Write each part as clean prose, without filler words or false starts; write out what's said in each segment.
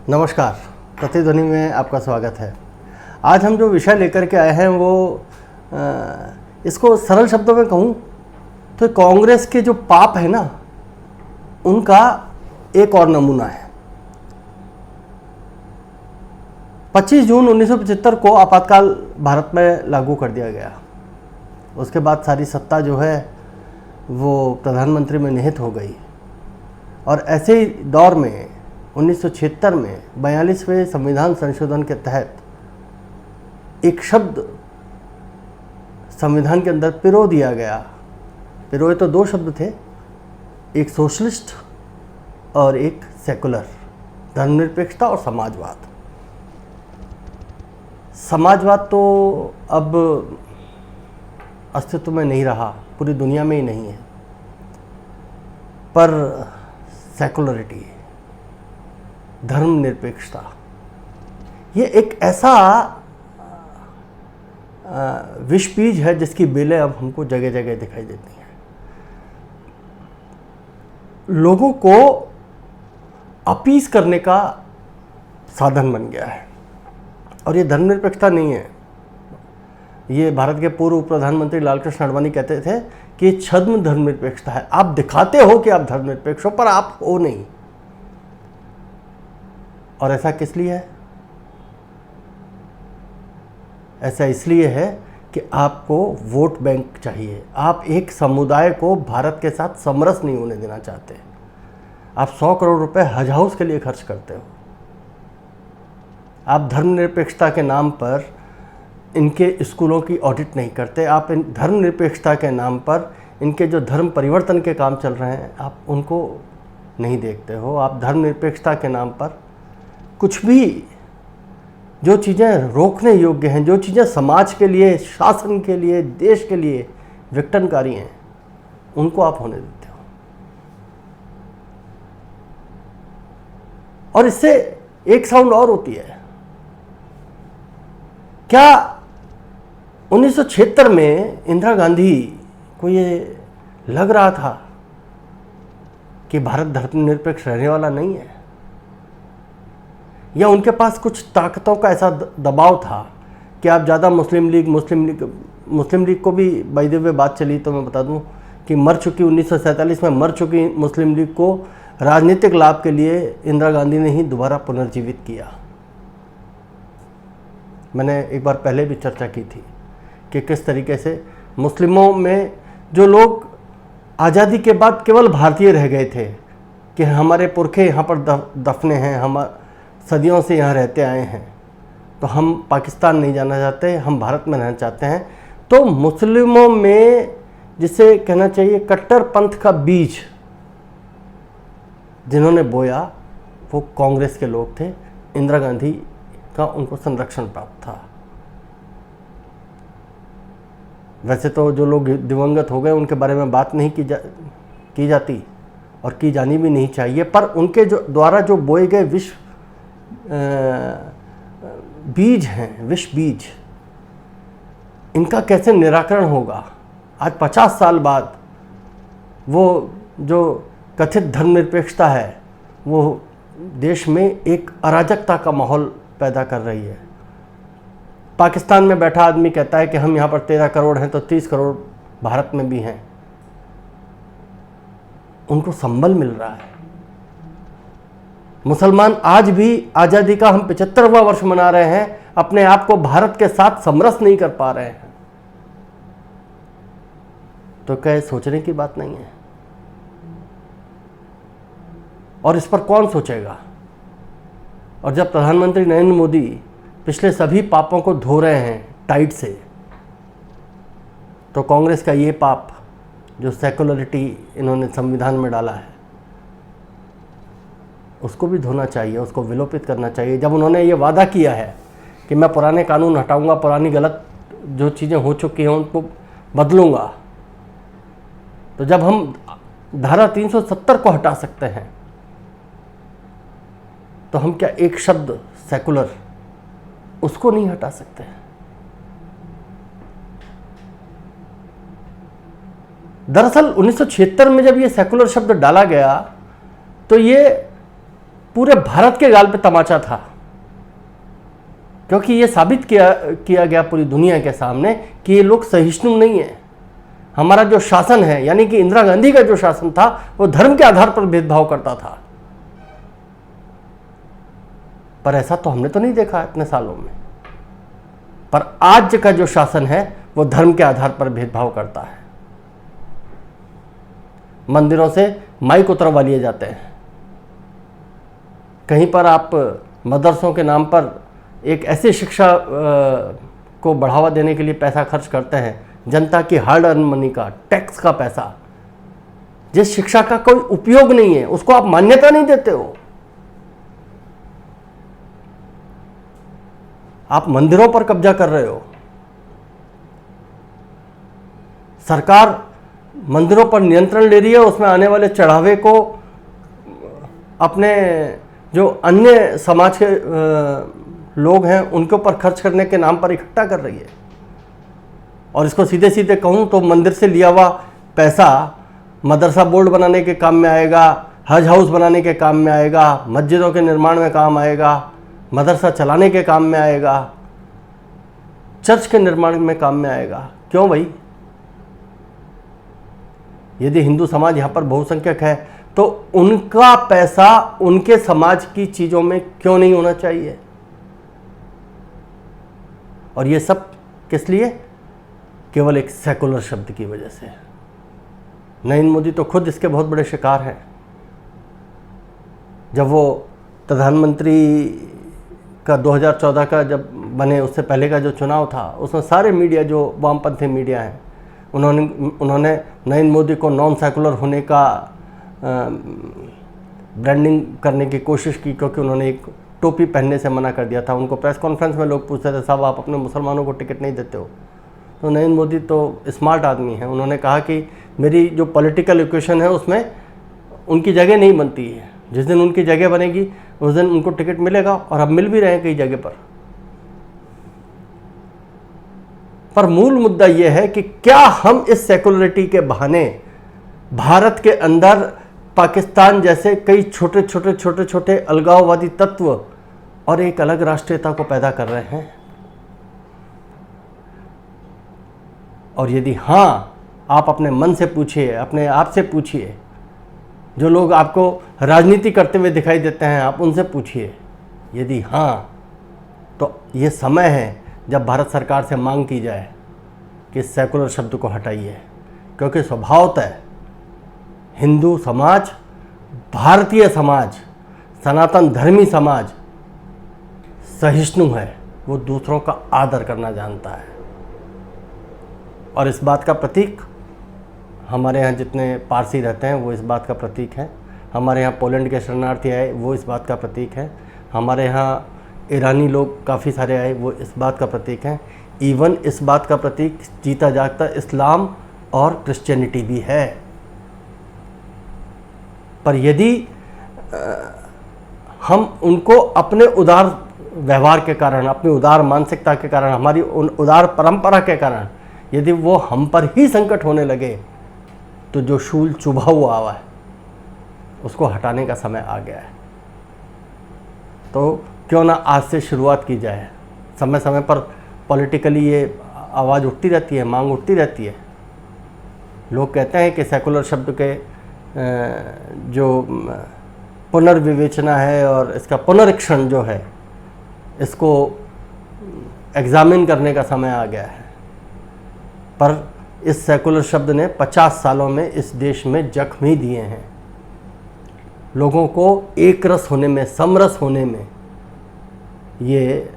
नमस्कार, प्रतिध्वनि में आपका स्वागत है। आज हम जो विषय लेकर के आए हैं वो इसको सरल शब्दों में कहूँ तो कांग्रेस के जो पाप है ना, उनका एक और नमूना है। 25 जून 1975 को आपातकाल भारत में लागू कर दिया गया। उसके बाद सारी सत्ता जो है वो प्रधानमंत्री में निहित हो गई और ऐसे ही दौर में 1976 में 42वें संविधान संशोधन के तहत एक शब्द संविधान के अंदर पिरो दिया गया। पिरोए तो दो शब्द थे, एक सोशलिस्ट और एक सेकुलर, धर्मनिरपेक्षता और समाजवाद। समाजवाद तो अब अस्तित्व में नहीं रहा, पूरी दुनिया में ही नहीं है, पर सेकुलरिटी, धर्मनिरपेक्षता, ये एक ऐसा विष बीज है जिसकी बेलें अब हमको जगह जगह दिखाई देती हैं। लोगों को अपीस करने का साधन बन गया है और ये धर्मनिरपेक्षता नहीं है। ये भारत के पूर्व प्रधानमंत्री लालकृष्ण आडवाणी कहते थे कि ये छद्म धर्मनिरपेक्षता है। आप दिखाते हो कि आप धर्मनिरपेक्ष हो पर आप हो नहीं। और ऐसा किस लिए है? ऐसा इसलिए है कि आपको वोट बैंक चाहिए। आप एक समुदाय को भारत के साथ समरस नहीं होने देना चाहते। आप 100 करोड़ रुपए हज हाउस के लिए खर्च करते हो। आप धर्मनिरपेक्षता के नाम पर इनके स्कूलों की ऑडिट नहीं करते। आप इन धर्मनिरपेक्षता के नाम पर इनके जो धर्म परिवर्तन के काम चल रहे हैं आप उनको नहीं देखते हो। आप धर्मनिरपेक्षता के नाम पर कुछ भी जो चीज़ें रोकने योग्य हैं, जो चीज़ें समाज के लिए, शासन के लिए, देश के लिए विघटनकारी हैं, उनको आप होने देते हो। और इससे एक साउंड और होती है। क्या 1976 में इंदिरा गांधी को ये लग रहा था कि भारत धर्मनिरपेक्ष रहने वाला नहीं है, या उनके पास कुछ ताकतों का ऐसा दबाव था कि आप ज़्यादा मुस्लिम लीग को भी बाय द वे बात चली तो मैं बता दूं कि मर चुकी 1947 में मर चुकी मुस्लिम लीग को राजनीतिक लाभ के लिए इंदिरा गांधी ने ही दोबारा पुनर्जीवित किया। मैंने एक बार पहले भी चर्चा की थी कि किस तरीके से मुस्लिमों में जो लोग आज़ादी के बाद केवल भारतीय रह गए थे कि हमारे पुरखे यहाँ पर दफने हैं, हम सदियों से यहाँ रहते आए हैं, तो हम पाकिस्तान नहीं जाना चाहते, हम भारत में रहना चाहते हैं। तो मुस्लिमों में जिसे कहना चाहिए कट्टरपंथ का बीज जिन्होंने बोया वो कांग्रेस के लोग थे। इंदिरा गांधी का उनको संरक्षण प्राप्त था। वैसे तो जो लोग दिवंगत हो गए उनके बारे में बात नहीं की जाती और की जानी भी नहीं चाहिए, पर उनके जो द्वारा जो बोए गए बीज हैं, विष बीज, इनका कैसे निराकरण होगा? आज 50 साल बाद वो जो कथित धर्मनिरपेक्षता है वो देश में एक अराजकता का माहौल पैदा कर रही है। पाकिस्तान में बैठा आदमी कहता है कि हम यहाँ पर 13 करोड़ हैं तो 30 करोड़ भारत में भी हैं। उनको संबल मिल रहा है। मुसलमान आज भी आज़ादी का हम 75वां वर्ष मना रहे हैं, अपने आप को भारत के साथ समरस नहीं कर पा रहे हैं। तो क्या सोचने की बात नहीं है? और इस पर कौन सोचेगा? और जब प्रधानमंत्री नरेंद्र मोदी पिछले सभी पापों को धो रहे हैं टाइट से, तो कांग्रेस का ये पाप जो सेकुलरिटी इन्होंने संविधान में डाला है उसको भी धोना चाहिए, उसको विलोपित करना चाहिए। जब उन्होंने ये वादा किया है कि मैं पुराने कानून हटाऊंगा, पुरानी गलत जो चीज़ें हो चुकी हैं उनको बदलूंगा, तो जब हम धारा 370 को हटा सकते हैं तो हम क्या एक शब्द सेकुलर उसको नहीं हटा सकते? दरअसल 1976 में जब ये सेकुलर शब्द डाला गया तो ये पूरे भारत के गाल पे तमाचा था, क्योंकि ये साबित किया गया पूरी दुनिया के सामने कि ये लोग सहिष्णु नहीं है। हमारा जो शासन है, यानी कि इंदिरा गांधी का जो शासन था, वो धर्म के आधार पर भेदभाव करता था। पर ऐसा तो हमने तो नहीं देखा इतने सालों में। पर आज का जो शासन है वो धर्म के आधार पर भेदभाव करता है। मंदिरों से माइक उतरवा लिए जाते हैं। कहीं पर आप मदरसों के नाम पर एक ऐसी शिक्षा को बढ़ावा देने के लिए पैसा खर्च करते हैं, जनता की हार्ड अर्न मनी का, टैक्स का पैसा, जिस शिक्षा का कोई उपयोग नहीं है, उसको आप मान्यता नहीं देते हो। आप मंदिरों पर कब्जा कर रहे हो। सरकार मंदिरों पर नियंत्रण ले रही है, उसमें आने वाले चढ़ावे को अपने जो अन्य समाज के लोग हैं उनके ऊपर खर्च करने के नाम पर इकट्ठा कर रही है। और इसको सीधे सीधे कहूँ तो मंदिर से लिया हुआ पैसा मदरसा बोर्ड बनाने के काम में आएगा, हज हाउस बनाने के काम में आएगा, मस्जिदों के निर्माण में काम आएगा, मदरसा चलाने के काम में आएगा, चर्च के निर्माण में काम में आएगा। क्यों भाई? यदि हिंदू समाज यहाँ पर बहुसंख्यक है तो उनका पैसा उनके समाज की चीज़ों में क्यों नहीं होना चाहिए? और ये सब किस लिए? केवल एक सेकुलर शब्द की वजह से। नरेंद्र मोदी तो खुद इसके बहुत बड़े शिकार हैं। जब वो प्रधानमंत्री का 2014 का जब बने, उससे पहले का जो चुनाव था, उसमें सारे मीडिया जो वामपंथी मीडिया हैं उन्होंने नरेंद्र मोदी को नॉन सेकुलर होने का ब्रांडिंग करने की कोशिश की, क्योंकि उन्होंने एक टोपी पहनने से मना कर दिया था। उनको प्रेस कॉन्फ्रेंस में लोग पूछते थे, साहब आप अपने मुसलमानों को टिकट नहीं देते हो? तो नरेंद्र मोदी तो स्मार्ट आदमी है, उन्होंने कहा कि मेरी जो पॉलिटिकल इक्वेशन है उसमें उनकी जगह नहीं बनती है। जिस दिन उनकी जगह बनेगी उस दिन उनको टिकट मिलेगा, और अब मिल भी रहे हैं कई जगह पर मूल मुद्दा यह है कि क्या हम इस सेकुलरिटी के बहाने भारत के अंदर पाकिस्तान जैसे कई छोटे छोटे अलगाववादी तत्व और एक अलग राष्ट्रीयता को पैदा कर रहे हैं? और यदि हाँ, आप अपने मन से पूछिए, अपने आप से पूछिए, जो लोग आपको राजनीति करते हुए दिखाई देते हैं आप उनसे पूछिए। यदि हाँ, तो ये समय है जब भारत सरकार से मांग की जाए कि सेकुलर शब्द को हटाइए, क्योंकि स्वभावतः हिंदू समाज, भारतीय समाज, सनातन धर्मी समाज सहिष्णु है। वो दूसरों का आदर करना जानता है। और इस बात का प्रतीक हमारे यहाँ जितने पारसी रहते हैं वो इस बात का प्रतीक है। हमारे यहाँ पोलैंड के शरणार्थी आए वो इस बात का प्रतीक है। हमारे यहाँ ईरानी लोग काफ़ी सारे आए वो इस बात का प्रतीक हैं। इवन इस बात का प्रतीक जीता जागता इस्लाम और क्रिश्चियनिटी भी है। पर यदि हम उनको अपने उदार व्यवहार के कारण, अपनी उदार मानसिकता के कारण, हमारी उदार परंपरा के कारण यदि वो हम पर ही संकट होने लगे, तो जो शूल चुभा हुआ है उसको हटाने का समय आ गया है। तो क्यों ना आज से शुरुआत की जाए। समय समय पर पॉलिटिकली ये आवाज़ उठती रहती है, मांग उठती रहती है। लोग कहते हैं कि सेकुलर शब्द के जो पुनर्विवेचना है और इसका पुनरीक्षण जो है, इसको एग्जामिन करने का समय आ गया है। पर इस सेकुलर शब्द ने 50 सालों में इस देश में जख्म ही दिए हैं। लोगों को एक रस होने में, समरस होने में ये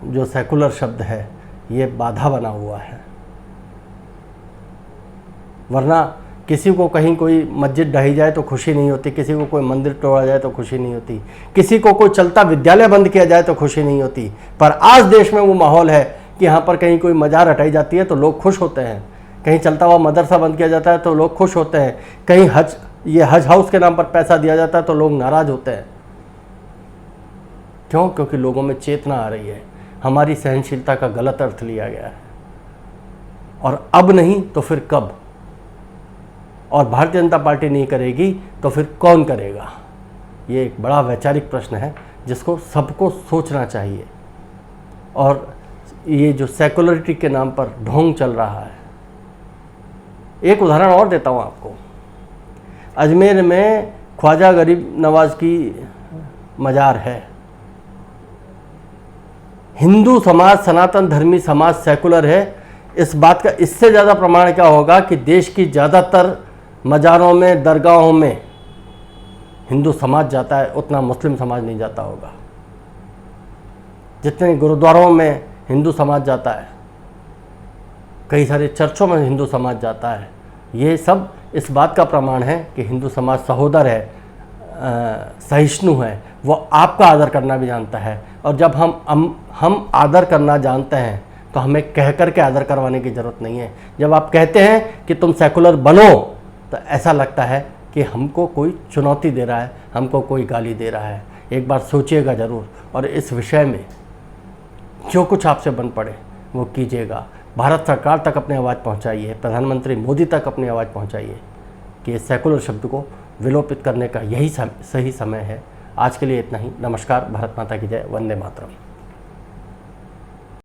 जो सेकुलर शब्द है ये बाधा बना हुआ है। वरना किसी को कहीं कोई मस्जिद ढही जाए तो खुशी नहीं होती, किसी को कोई मंदिर तोड़ा जाए तो खुशी नहीं होती, किसी को कोई चलता विद्यालय बंद किया जाए तो खुशी नहीं होती। पर आज देश में वो माहौल है कि यहाँ पर कहीं कोई मजार हटाई जाती है तो लोग खुश होते हैं, कहीं चलता हुआ मदरसा बंद किया जाता है तो लोग खुश होते हैं, कहीं हज हाउस के नाम पर पैसा दिया जाता है तो लोग नाराज़ होते हैं। क्यों? क्योंकि लोगों में चेतना आ रही है, हमारी सहनशीलता का गलत अर्थ लिया गया है। और अब नहीं तो फिर कब? और भारतीय जनता पार्टी नहीं करेगी तो फिर कौन करेगा? ये एक बड़ा वैचारिक प्रश्न है जिसको सबको सोचना चाहिए। और ये जो सेकुलरिटी के नाम पर ढोंग चल रहा है, एक उदाहरण और देता हूँ आपको। अजमेर में ख्वाजा गरीब नवाज की मज़ार है। हिंदू समाज, सनातन धर्मी समाज सेकुलर है, इस बात का इससे ज़्यादा प्रमाण क्या होगा कि देश की ज़्यादातर मज़ारों में, दरगाहों में हिंदू समाज जाता है, उतना मुस्लिम समाज नहीं जाता होगा। जितने गुरुद्वारों में हिंदू समाज जाता है, कई सारे चर्चों में हिंदू समाज जाता है, ये सब इस बात का प्रमाण है कि हिंदू समाज सहोदर है, सहिष्णु है, वो आपका आदर करना भी जानता है। और जब हम आदर करना जानते हैं तो हमें कह कर के आदर करवाने की ज़रूरत नहीं है। जब आप कहते हैं कि तुम सेकुलर बनो तो ऐसा लगता है कि हमको कोई चुनौती दे रहा है, हमको कोई गाली दे रहा है। एक बार सोचिएगा ज़रूर और इस विषय में जो कुछ आपसे बन पड़े वो कीजिएगा। भारत सरकार तक अपनी आवाज़ पहुंचाइए, प्रधानमंत्री मोदी तक अपनी आवाज़ पहुंचाइए कि सेकुलर शब्द को विलोपित करने का यही सही समय है। आज के लिए इतना ही। नमस्कार। भारत माता की जय। वंदे मातरम।